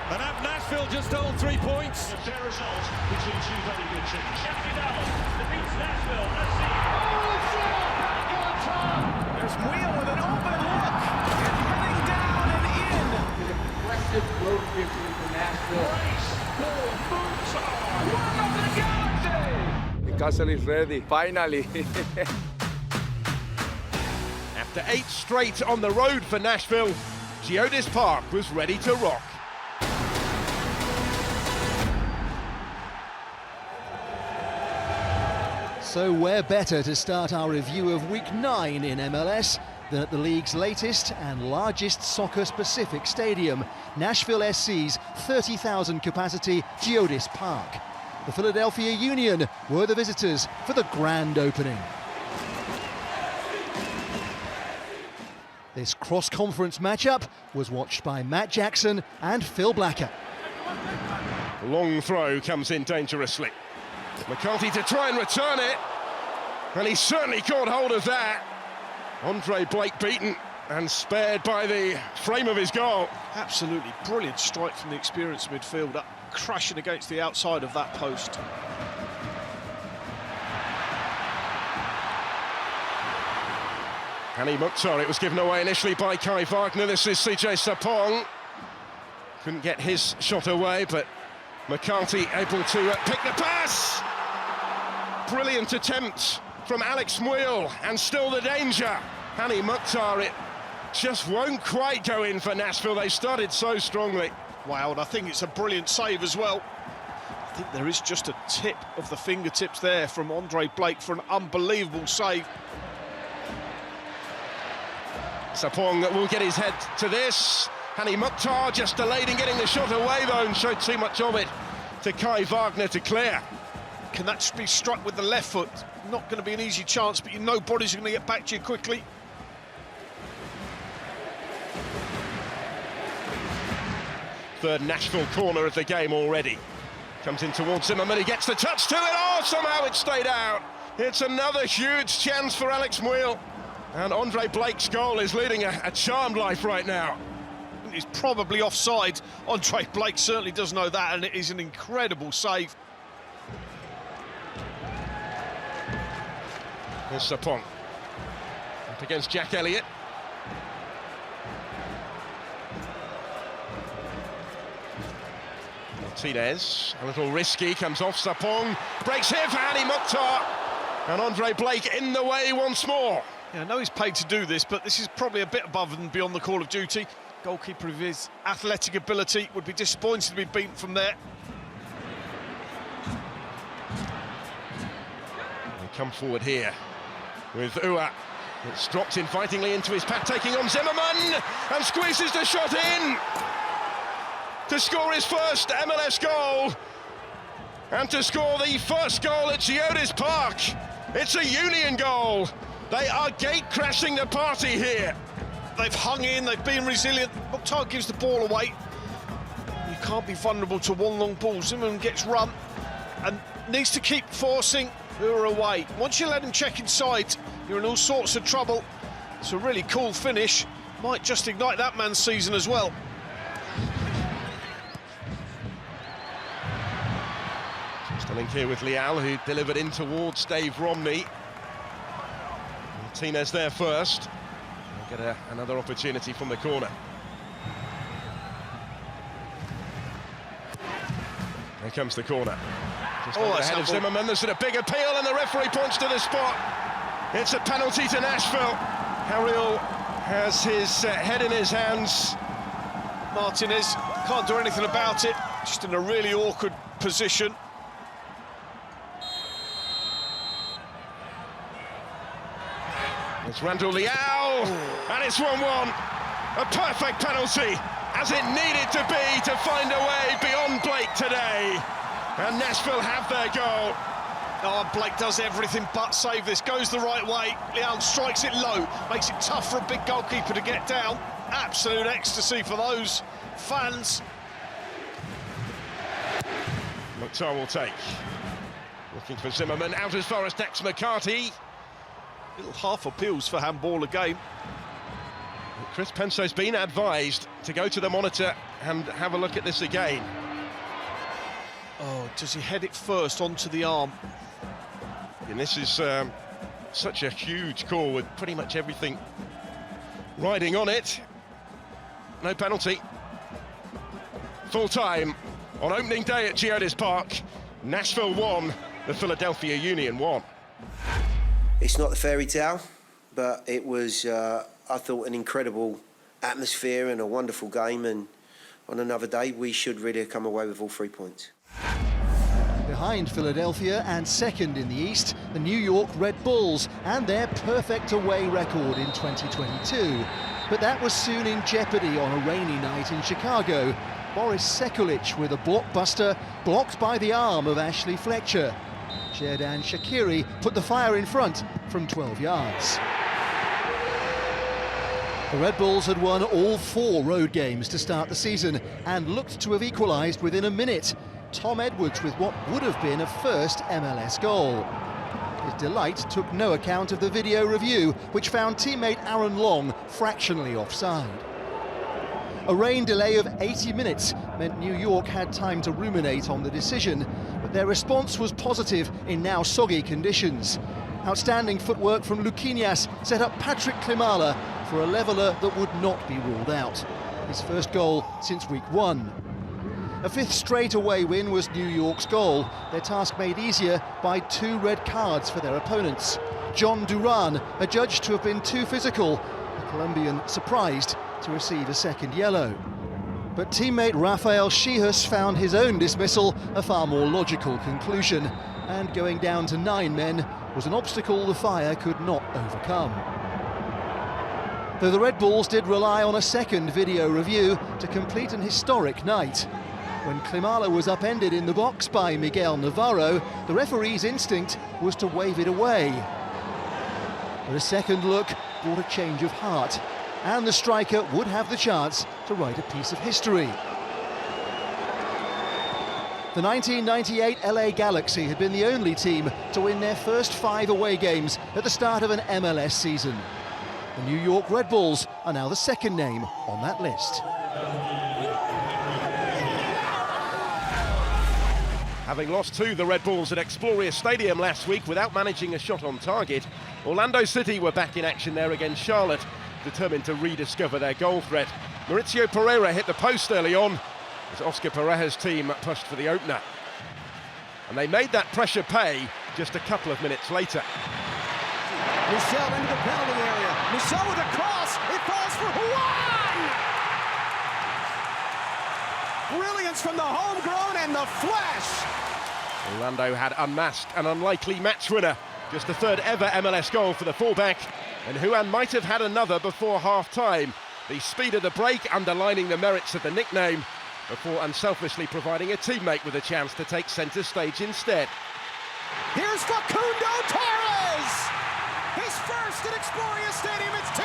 And have Nashville just stole 3 points. A fair result between two very good teams. Defeats Nashville. FC. There's Wheel with an open look. And heading down and in. An impressive road victory for Nashville. Welcome to the Galaxy. The castle is ready, finally. After 8 straight on the road for Nashville, Geodis Park was ready to rock. So where better to start our review of Week 9 in MLS than at the league's latest and largest soccer-specific stadium, Nashville SC's 30,000 capacity Geodis Park. The Philadelphia Union were the visitors for the grand opening. This cross-conference matchup was watched by Matt Jackson and Phil Blacker. Long throw comes in dangerously. McCarthy to try and return it, and he certainly caught hold of that. Andre Blake beaten and spared by the frame of his goal. Absolutely brilliant strike from the experienced midfielder, crashing against the outside of that post. Hani Mukhtar, it was given away initially by Kai Wagner. This is CJ Sapong. Couldn't get his shot away, but McCarthy able to pick the pass. Brilliant attempt from Alex Muil, and still the danger. Hani Mukhtar, it just won't quite go in for Nashville. They started so strongly. Wow, and I think it's a brilliant save as well. I think there is just a tip of the fingertips there from Andre Blake for an unbelievable save. Sapong will get his head to this. Hani Mukhtar just delayed in getting the shot away though, and showed too much of it to Kai Wagner to clear. Can that be struck with the left foot? Not going to be an easy chance, but you know bodies are going to get back to you quickly. Third Nashville corner of the game already. Comes in towards Zimmerman, he gets the touch to it. Oh, somehow it stayed out. It's another huge chance for Alex Muil. And Andre Blake's goal is leading a charmed life right now. He's probably offside. Andre Blake certainly does know that, and it is an incredible save. Here's Sapong. Up against Jack Elliott. Martinez, a little risky, comes off Sapong. Breaks here for Hani Mukhtar. And Andre Blake in the way once more. Yeah, I know he's paid to do this, but this is probably a bit above and beyond the call of duty. Goalkeeper of his athletic ability would be disappointed to be beaten from there. They come forward here with Ua. It's dropped invitingly into his path, taking on Zimmerman, and squeezes the shot in to score his first MLS goal, and to score the first goal at Geodis Park. It's a Union goal. They are gate-crashing the party here. They've hung in, they've been resilient. Mukhtar gives the ball away. You can't be vulnerable to one long ball. Zimmerman gets run and needs to keep forcing Ura away. Once you let him check inside, you're in all sorts of trouble. It's a really cool finish. Might just ignite that man's season as well. Just a link here with Leal, who delivered in towards Dave Romney. Martinez there first. We'll get another opportunity from the corner. Here comes the corner. Just ahead of Zimmerman. There's a big appeal, and the referee points to the spot. It's a penalty to Nashville. Harriel has his head in his hands. Martinez can't do anything about it. Just in a really awkward position. It's Randall Leal, and it's 1-1. A perfect penalty, as it needed to be to find a way beyond Blake today. And Nashville have their goal. Oh, Blake does everything but save this. Goes the right way. Leal strikes it low. Makes it tough for a big goalkeeper to get down. Absolute ecstasy for those fans. Mukhtar will take. Looking for Zimmerman, out as far as Dax McCarthy. Little half appeals for handball again. Chris Penso's been advised to go to the monitor and have a look at this again. Oh, does he head it first onto the arm? And this is such a huge call with pretty much everything riding on it. No penalty. Full time on opening day at Geodis Park. Nashville 1, the Philadelphia Union 1. It's not the fairy tale, but it was, I thought, an incredible atmosphere and a wonderful game, and on another day we should really have come away with all 3 points. Behind Philadelphia and second in the East, the New York Red Bulls and their perfect away record in 2022. But that was soon in jeopardy on a rainy night in Chicago. Boris Sekulic with a blockbuster blocked by the arm of Ashley Fletcher. Xherdan Shaqiri put the fire in front from 12 yards. The Red Bulls had won all 4 road games to start the season and looked to have equalised within a minute. Tom Edwards with what would have been a first MLS goal. His delight took no account of the video review, which found teammate Aaron Long fractionally offside. A rain delay of 80 minutes meant New York had time to ruminate on the decision, but their response was positive in now soggy conditions. Outstanding footwork from Luquinhas set up Patrick Klimala for a leveller that would not be ruled out. His first goal since week 1. A 5th straight away win was New York's goal, their task made easier by 2 red cards for their opponents. John Duran, adjudged to have been too physical, the Colombian surprised to receive a second yellow. But teammate Rafael Shihus found his own dismissal a far more logical conclusion, and going down to 9 men was an obstacle the Fire could not overcome. Though the Red Bulls did rely on a second video review to complete an historic night. When Klimala was upended in the box by Miguel Navarro, the referee's instinct was to wave it away. But a second look brought a change of heart, and the striker would have the chance to write a piece of history. The 1998 LA Galaxy had been the only team to win their first 5 away games at the start of an MLS season. The New York Red Bulls are now the second name on that list. Having lost to the Red Bulls at Exploria Stadium last week without managing a shot on target, Orlando City were back in action there against Charlotte, determined to rediscover their goal threat. Mauricio Pereira hit the post early on as Oscar Pareja's team pushed for the opener. And they made that pressure pay just a couple of minutes later. Michel into the penalty area. Michel with a cross. It falls for Juan! Brilliance from the homegrown and the flash. Orlando had unmasked an unlikely match winner. Just the 3rd ever MLS goal for the fullback. And Juan might have had another before half-time. The speed of the break underlining the merits of the nickname, before unselfishly providing a teammate with a chance to take centre stage instead. Here's Facundo Torres! His first at Exploria Stadium, it's 2-0!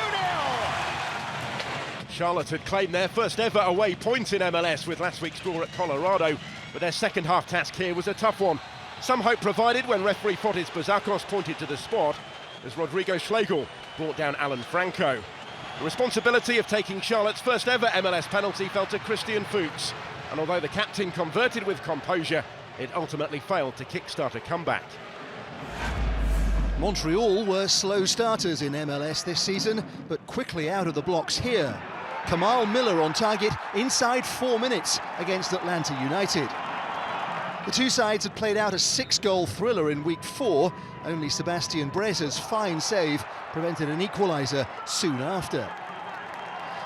Charlotte had claimed their first ever away point in MLS with last week's draw at Colorado, but their second half task here was a tough one. Some hope provided when referee Fotis Bazakos pointed to the spot as Rodrigo Schlegel brought down Alan Franco. The responsibility of taking Charlotte's first ever MLS penalty fell to Christian Fuchs, and although the captain converted with composure, it ultimately failed to kickstart a comeback. Montreal were slow starters in MLS this season, but quickly out of the blocks here. Kamal Miller on target inside 4 minutes against Atlanta United. The two sides had played out a 6-goal thriller in week 4. Only Sebastian Breza's fine save prevented an equaliser soon after.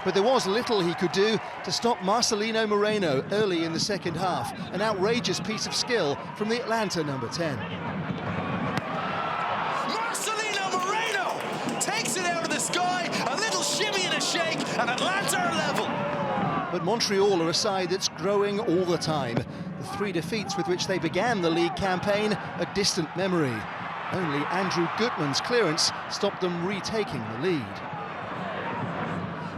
But there was little he could do to stop Marcelino Moreno early in the second half. An outrageous piece of skill from the Atlanta number 10. Marcelino Moreno takes it out of the sky, a little shimmy and a shake, and Atlanta are level. But Montreal are a side that's growing all the time. The 3 defeats with which they began the league campaign, a distant memory. Only Andrew Gutman's clearance stopped them retaking the lead.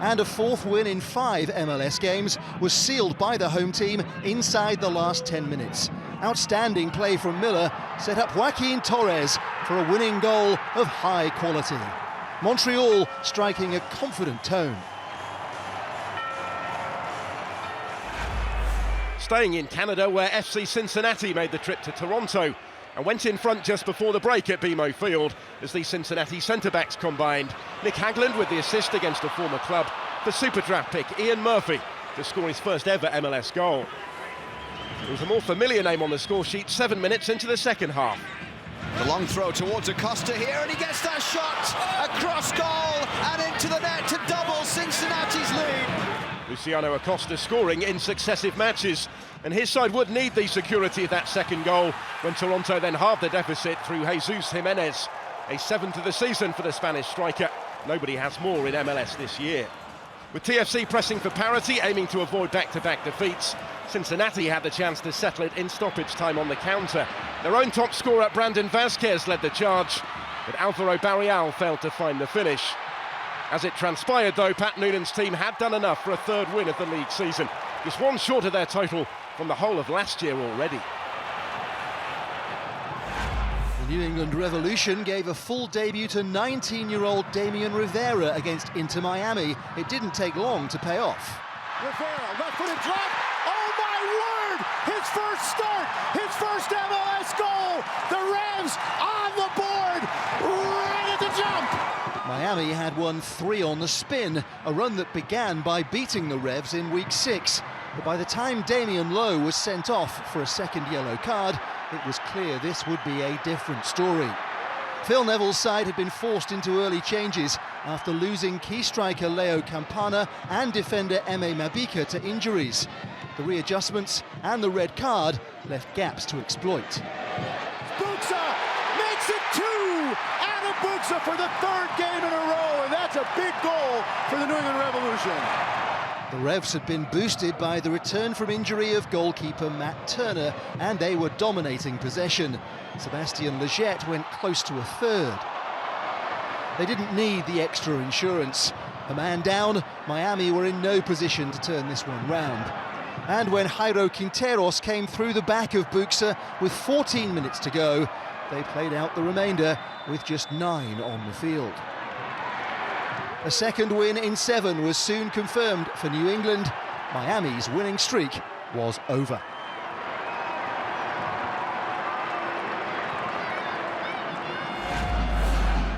And a 4th win in 5 MLS games was sealed by the home team inside the last 10 minutes. Outstanding play from Miller set up Joaquin Torres for a winning goal of high quality. Montreal striking a confident tone. Staying in Canada, where FC Cincinnati made the trip to Toronto and went in front just before the break at BMO Field as the Cincinnati centre-backs combined. Nick Hagland with the assist against a former club. The super draft pick, Ian Murphy, to score his first ever MLS goal. There was a more familiar name on the score sheet 7 minutes into the second half. The long throw towards Acosta here, and he gets that shot across goal and into the net to double Cincinnati's lead. Luciano Acosta scoring in successive matches, and his side would need the security of that second goal when Toronto then halved the deficit through Jesus Jimenez. A 7th of the season for the Spanish striker. Nobody has more in MLS this year. With TFC pressing for parity, aiming to avoid back-to-back defeats, Cincinnati had the chance to settle it in stoppage time on the counter. Their own top scorer, Brandon Vazquez, led the charge, but Alvaro Barreal failed to find the finish. As it transpired, though, Pat Noonan's team had done enough for a third win of the league season, just one short of their total from the whole of last year already. The New England Revolution gave a full debut to 19-year-old Damian Rivera against Inter Miami. It didn't take long to pay off. Rivera, left-footed drop. Oh my word! His first start, his first MLS goal. The Revs on the board, ready to jump. Miami had won 3 on the spin, a run that began by beating the Revs in week 6. But by the time Damian Lowe was sent off for a second yellow card, it was clear this would be a different story. Phil Neville's side had been forced into early changes after losing key striker Leo Campana and defender Eme Mabika to injuries. The readjustments and the red card left gaps to exploit. Buxa makes it 2! Adam Buxa for the 3rd game in a row, and that's a big goal for the New England Revolution. The Revs had been boosted by the return from injury of goalkeeper Matt Turner, and they were dominating possession. Sebastian Lletget went close to a third. They didn't need the extra insurance. A man down, Miami were in no position to turn this one round. And when Jairo Quinteros came through the back of Buxa with 14 minutes to go, they played out the remainder with just 9 on the field. A second win in 7 was soon confirmed for New England. Miami's winning streak was over.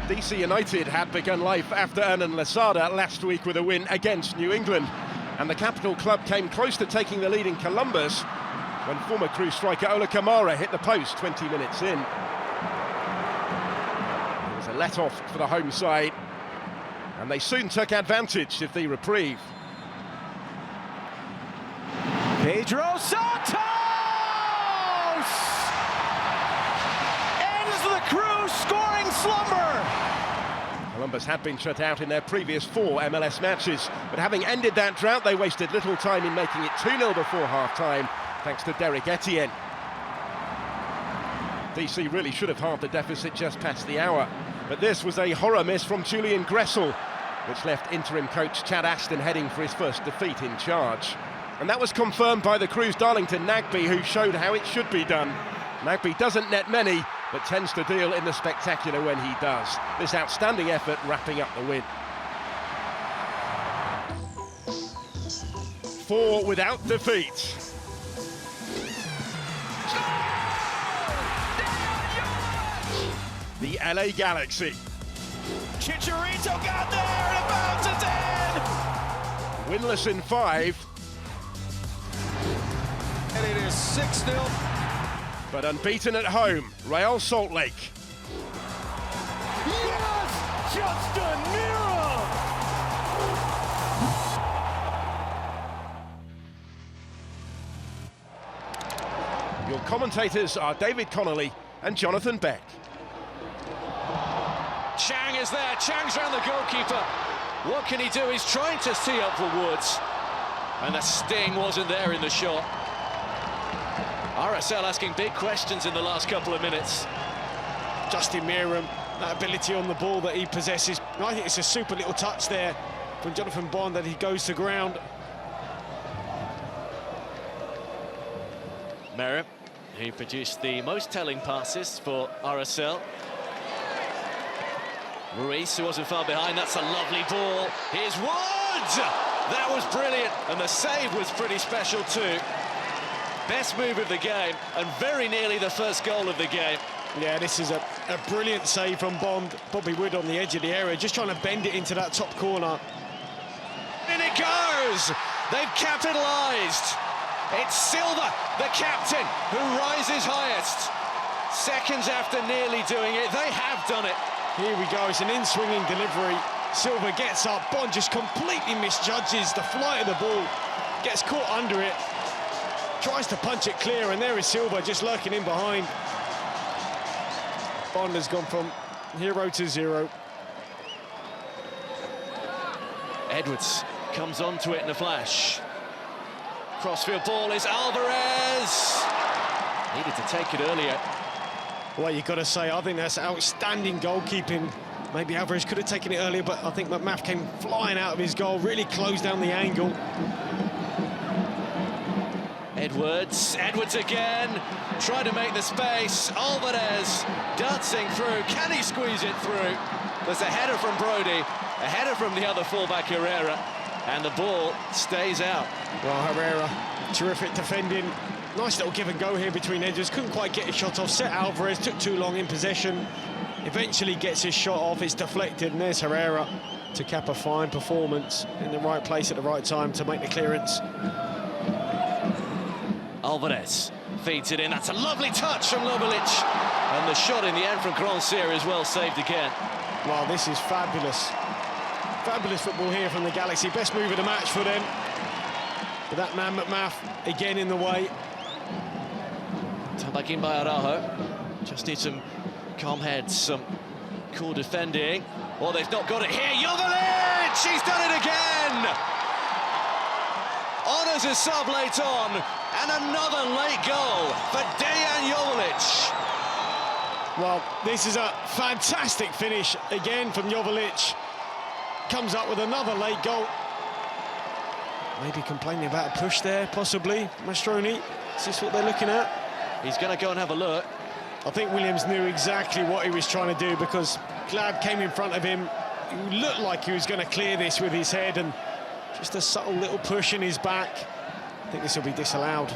DC United had begun life after Hernan Losada last week with a win against New England, and the capital club came close to taking the lead in Columbus when former Crew striker Ola Kamara hit the post 20 minutes in. It was a let-off for the home side, and they soon took advantage of the reprieve. Pedro Santos ends the Crew scoring slumber. Columbus had been shut out in their previous 4 MLS matches, but having ended that drought, they wasted little time in making it 2-0 before half-time, thanks to Derek Etienne. DC really should have halved the deficit just past the hour, but this was a horror miss from Julian Gressel, which left interim coach Chad Aston heading for his first defeat in charge. And that was confirmed by the Crew's Darlington Nagbe, who showed how it should be done. Nagbe doesn't net many, but tends to deal in the spectacular when he does. This outstanding effort wrapping up the win. 4 without defeat. The LA Galaxy. Chicharito got there and about to 10. Winless in 5. And it is 6-0. But unbeaten at home, Real Salt Lake. Yes! Justin Mira! Your commentators are David Connolly and Jonathan Beck. Chang is there. Chang's round the goalkeeper. What can he do? He's trying to tee up for Woods. And the sting wasn't there in the shot. RSL asking big questions in the last couple of minutes. Justin Meram, that ability on the ball that he possesses. I think it's a super little touch there from Jonathan Bond that he goes to ground. Merritt, who produced the most telling passes for RSL. Ruiz, who wasn't far behind. That's a lovely ball. Here's Woods! That was brilliant, and the save was pretty special too. Best move of the game, and very nearly the first goal of the game. Yeah, this is a brilliant save from Bobby Wood on the edge of the area, just trying to bend it into that top corner. In it goes! They've capitalised. It's Silva, the captain, who rises highest. Seconds after nearly doing it, they have done it. Here we go, it's an in-swinging delivery. Silva gets up, Bond just completely misjudges the flight of the ball, gets caught under it, tries to punch it clear, and there is Silva just lurking in behind. Bond has gone from hero to zero. Edwards comes onto it in a flash. Crossfield ball is Alvarez. Needed to take it earlier. Well, you've got to say, I think that's outstanding goalkeeping. Maybe Alvarez could have taken it earlier, but I think McMath came flying out of his goal, really closed down the angle. Edwards again, trying to make the space. Alvarez dancing through, can he squeeze it through? There's a header from Brody, a header from the other fullback Herrera, and the ball stays out. Well, Herrera, terrific defending. Nice little give and go here between edges. Couldn't quite get his shot off. Set Alvarez, took too long in possession. Eventually gets his shot off, it's deflected, and there's Herrera to cap a fine performance in the right place at the right time to make the clearance. Alvarez feeds it in. That's a lovely touch from Lovelic. And the shot in the end from Grandsir is well saved again. Well, this is fabulous. Fabulous football here from the Galaxy. Best move of the match for them. But that man, McMath, again in the way. Turned back in by Araujo. Just need some calm heads, some cool defending. Oh, they've not got it here. Jovelic! She's done it again! Honours a sub late on, and another late goal for Dejan Jovelic. Well, this is a fantastic finish again from Jovelic. Comes up with another late goal. Maybe complaining about a push there, possibly. Mastroni, is this what they're looking at? He's going to go and have a look. I think Williams knew exactly what he was trying to do, because Glad came in front of him. He looked like he was going to clear this with his head, and just a subtle little push in his back. I think this will be disallowed.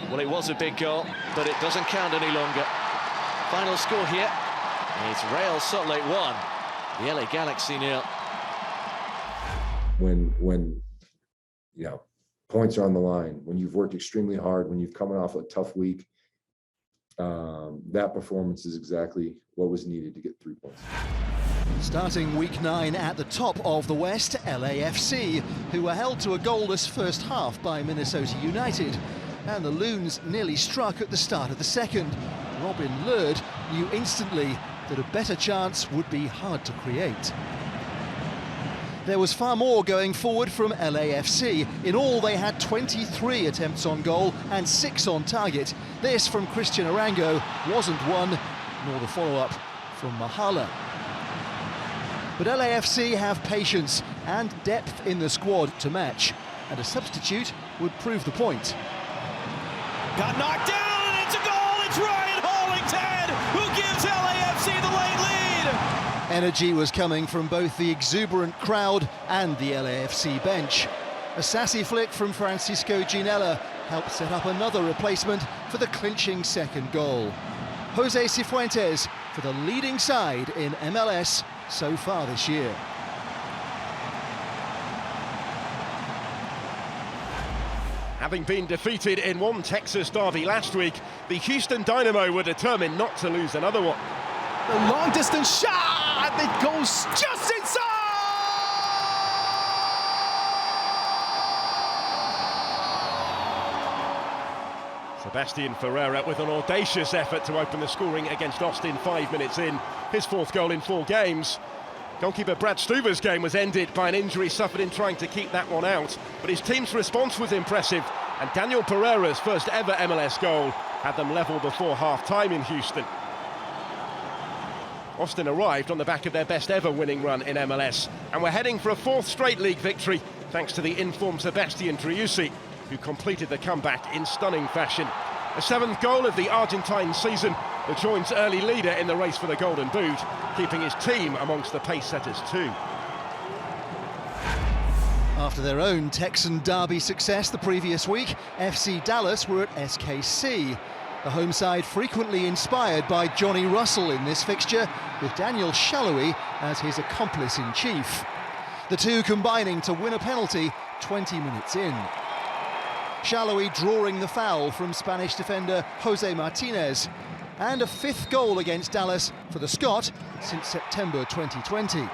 Well, it was a big goal, but it doesn't count any longer. Final score here, it's Real Salt Lake 1, the LA Galaxy 0. When you know, points are on the line, when you've worked extremely hard, when you've coming off a tough week, that performance is exactly what was needed to get 3 points. Starting week 9 at the top of the West, LAFC, who were held to a goalless first half by Minnesota United. And the Loons nearly struck at the start of the second. Robin Lurd knew instantly that a better chance would be hard to create. There was far more going forward from LAFC. In all, they had 23 attempts on goal and 6 on target. This from Christian Arango wasn't one, nor the follow-up from Mahala. But LAFC have patience and depth in the squad to match, and a substitute would prove the point. Got knocked down, and it's a goal. It's Ryan Hollington who gives LAFC the late lead. Energy was coming from both the exuberant crowd and the LAFC bench. A sassy flick from Francisco Ginella helped set up another replacement for the clinching second goal. Jose Cifuentes for the leading side in MLS so far this year. Having been defeated in one Texas derby last week, the Houston Dynamo were determined not to lose another one. The long-distance shot that goes just inside! Sebastian Ferreira with an audacious effort to open the scoring against Austin 5 minutes in, his 4th goal in 4 games. Goalkeeper Brad Stuver's game was ended by an injury suffered in trying to keep that one out, but his team's response was impressive, and Daniel Pereira's first ever MLS goal had them level before half-time in Houston. Austin arrived on the back of their best ever winning run in MLS, and were heading for a 4th straight league victory, thanks to the informed Sebastian Driussi, who completed the comeback in stunning fashion. A 7th goal of the Argentine season, the joint's early leader in the race for the Golden Boot, keeping his team amongst the pace setters too. After their own Texan derby success the previous week, FC Dallas were at SKC. The home side frequently inspired by Johnny Russell in this fixture, with Daniel Shalhoub as his accomplice-in-chief. The two combining to win a penalty 20 minutes in. Shalhoub drawing the foul from Spanish defender Jose Martinez, and a fifth goal against Dallas for the Scot since September 2020.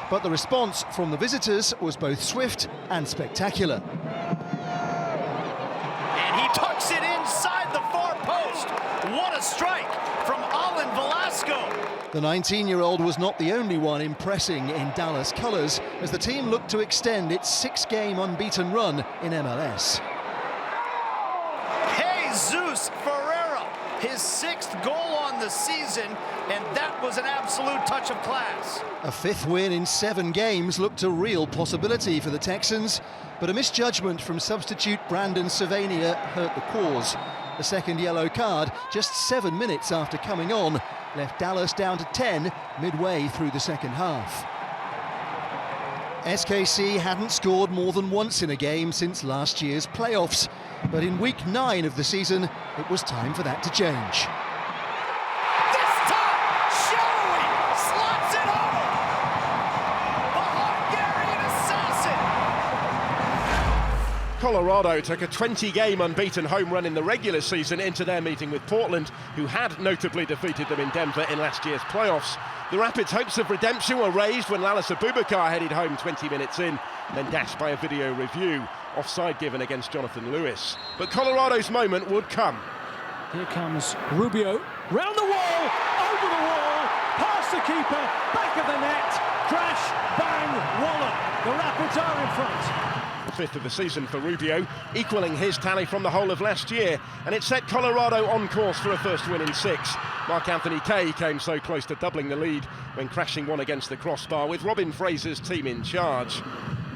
But the response from the visitors was both swift and spectacular. And he tucks it inside the far post. What a strike from Alan Velasco. The 19-year-old was not the only one impressing in Dallas colours as the team looked to extend its 6-game unbeaten run in MLS. Jesus Ferreira, his 6th goal on the season, and that was an absolute touch of class. A 5th win in 7 games looked a real possibility for the Texans, but a misjudgment from substitute Brandon Savania hurt the cause. The second yellow card, just 7 minutes after coming on, left Dallas down to 10 midway through the second half. SKC hadn't scored more than once in a game since last year's playoffs, but in week 9 of the season, it was time for that to change. This time, Shalhoub slots it home. The Hungarian assassin. Colorado took a 20-game unbeaten home run in the regular season into their meeting with Portland, who had notably defeated them in Denver in last year's playoffs. The Rapids' hopes of redemption were raised when Lalas Abubakar headed home 20 minutes in, then dashed by a video review. Offside given against Jonathan Lewis. But Colorado's moment would come. Here comes Rubio, round the wall, over the wall, past the keeper, back of the net, crash, bang, wallop. The Rapids are in front. The 5th of the season for Rubio, equalling his tally from the whole of last year, and it set Colorado on course for a first win in 6. Mark-Anthony Kaye came so close to doubling the lead when crashing one against the crossbar, with Robin Fraser's team in charge.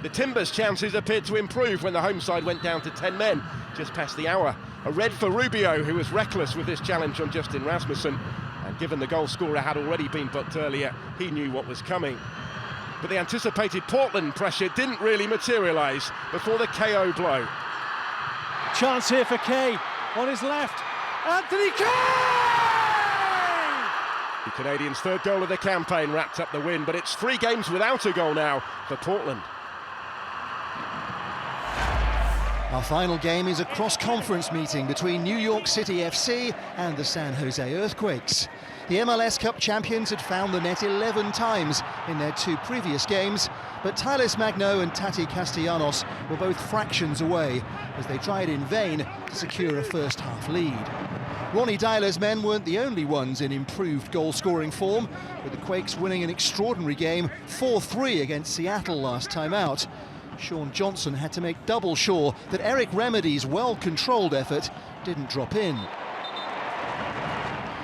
The Timbers' chances appeared to improve when the home side went down to 10 men just past the hour. A red for Rubio, who was reckless with this challenge on Justin Rasmussen, and given the goal scorer had already been booked earlier, he knew what was coming. But the anticipated Portland pressure didn't really materialise before the KO blow. Chance here for Kaye on his left. Anthony Kaye! The Canadians' 3rd goal of the campaign wrapped up the win, but it's 3 games without a goal now for Portland. Our final game is a cross-conference meeting between New York City FC and the San Jose Earthquakes. The MLS Cup champions had found the net 11 times in their 2 previous games, but Tylis Magno and Tati Castellanos were both fractions away as they tried in vain to secure a first-half lead. Ronnie Dyler's men weren't the only ones in improved goal-scoring form, with the Quakes winning an extraordinary game 4-3 against Seattle last time out. Sean Johnson had to make double sure that Eric Remedy's well-controlled effort didn't drop in.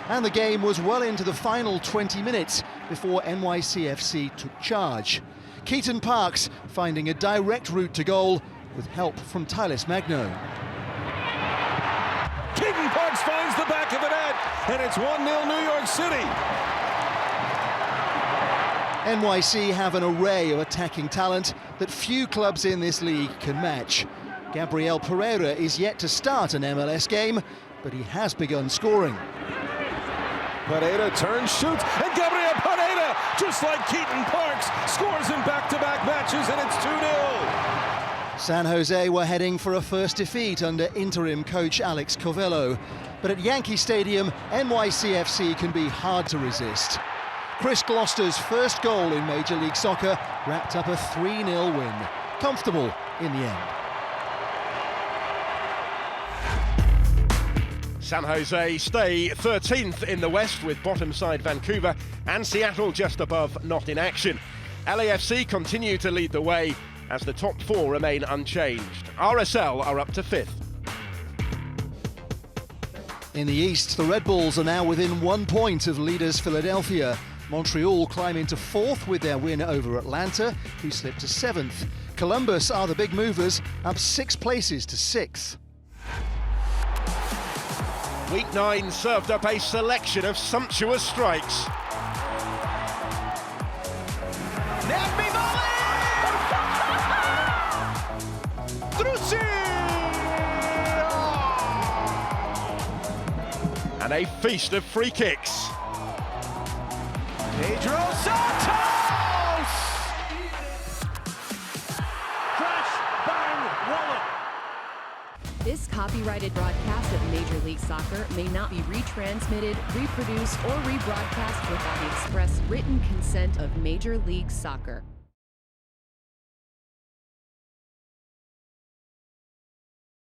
And the game was well into the final 20 minutes before NYCFC took charge. Keaton Parks finding a direct route to goal with help from Tylis Magno. Keaton Parks finds the back of the net, and it's 1-0 New York City. NYC have an array of attacking talent that few clubs in this league can match. Gabriel Pereira is yet to start an MLS game, but he has begun scoring. Pereira turns, shoots, and Gabriel Pereira, just like Keaton Parks, scores in back-to-back matches, and it's 2-0. San Jose were heading for a first defeat under interim coach Alex Covello, but at Yankee Stadium, NYCFC can be hard to resist. Chris Gloucester's first goal in Major League Soccer wrapped up a 3-0 win. Comfortable in the end. San Jose stay 13th in the West with bottom side Vancouver and Seattle just above not in action. LAFC continue to lead the way as the top 4 remain unchanged. RSL are up to 5th. In the East, the Red Bulls are now within 1 point of leaders Philadelphia. Montreal climb into 4th with their win over Atlanta, who slipped to 7th. Columbus are the big movers, up 6 places to 6th. Week 9 served up a selection of sumptuous strikes. Nappy volley! and a feast of free kicks. Pedro Santos! Crash, bang, wallop. This copyrighted broadcast of Major League Soccer may not be retransmitted, reproduced, or rebroadcast without the express written consent of Major League Soccer.